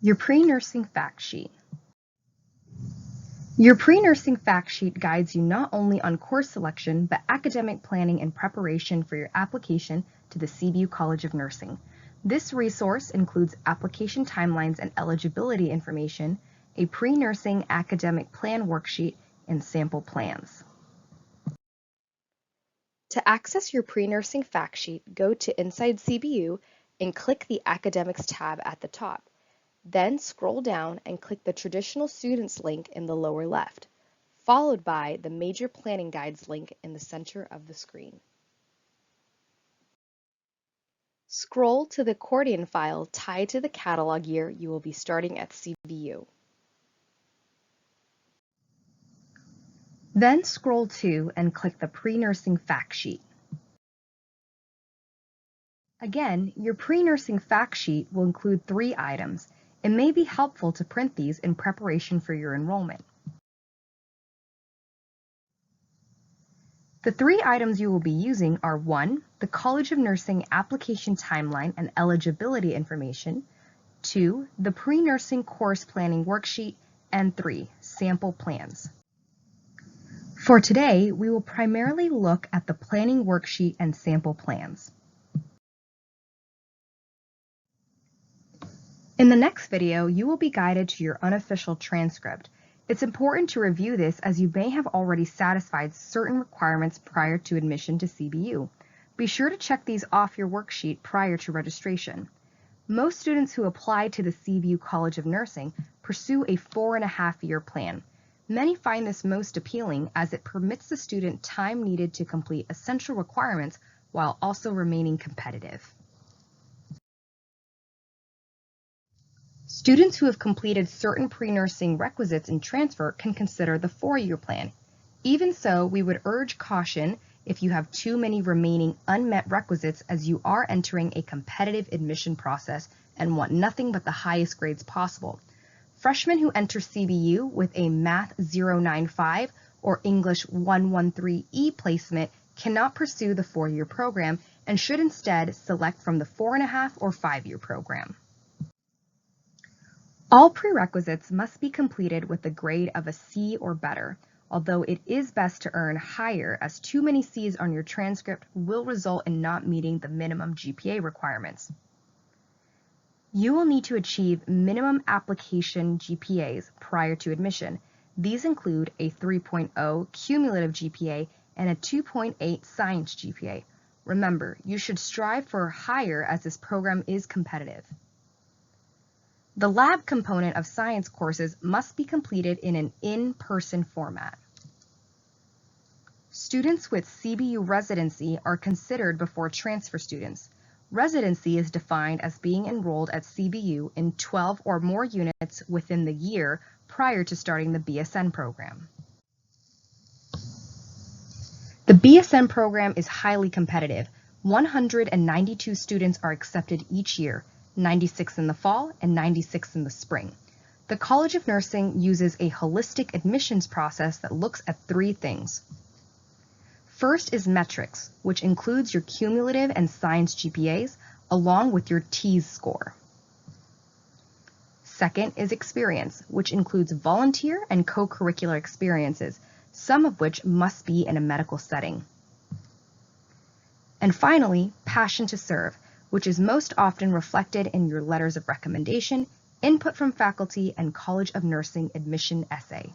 Your pre-nursing fact sheet. Your pre-nursing fact sheet guides you not only on course selection, but academic planning and preparation for your application to the CBU College of Nursing. This resource includes application timelines and eligibility information, a pre-nursing academic plan worksheet, and sample plans. To access your pre-nursing fact sheet, go to Inside CBU and click the Academics tab at the top. Then scroll down and click the Traditional Students link in the lower left, followed by the Major Planning Guides link in the center of the screen. Scroll to the accordion file tied to the catalog year you will be starting at CBU. Then scroll to and click the Pre-Nursing Fact Sheet. Again, your pre-nursing fact sheet will include 3 items. It may be helpful to print these in preparation for your enrollment. The 3 items you will be using are 1. The College of Nursing application timeline and eligibility information, 2. The pre-nursing course planning worksheet, and 3. Sample plans. For today, we will primarily look at the planning worksheet and sample plans. In the next video, you will be guided to your unofficial transcript. It's important to review this as you may have already satisfied certain requirements prior to admission to CBU. Be sure to check these off your worksheet prior to registration. Most students who apply to the CBU College of Nursing pursue a 4.5-year plan. Many find this most appealing as it permits the student time needed to complete essential requirements while also remaining competitive. Students who have completed certain pre-nursing requisites in transfer can consider the 4-year plan. Even so, we would urge caution if you have too many remaining unmet requisites as you are entering a competitive admission process and want nothing but the highest grades possible. Freshmen who enter CBU with a Math 095 or English 113E placement cannot pursue the 4-year program and should instead select from the 4.5 or 5-year program. All prerequisites must be completed with a grade of a C or better, although it is best to earn higher as too many C's on your transcript will result in not meeting the minimum GPA requirements. You will need to achieve minimum application GPAs prior to admission. These include a 3.0 cumulative GPA and a 2.8 science GPA. Remember, you should strive for higher as this program is competitive. The lab component of science courses must be completed in an in-person format. Students with CBU residency are considered before transfer students. Residency is defined as being enrolled at CBU in 12 or more units within the year prior to starting the BSN program. The BSN program is highly competitive. 192 students are accepted each year, 96 in the fall and 96 in the spring. The College of Nursing uses a holistic admissions process that looks at 3 things. First is metrics, which includes your cumulative and science GPAs, along with your TEAS score. Second is experience, which includes volunteer and co-curricular experiences, some of which must be in a medical setting. And finally, passion to serve, which is most often reflected in your letters of recommendation, input from faculty, and College of Nursing admission essay.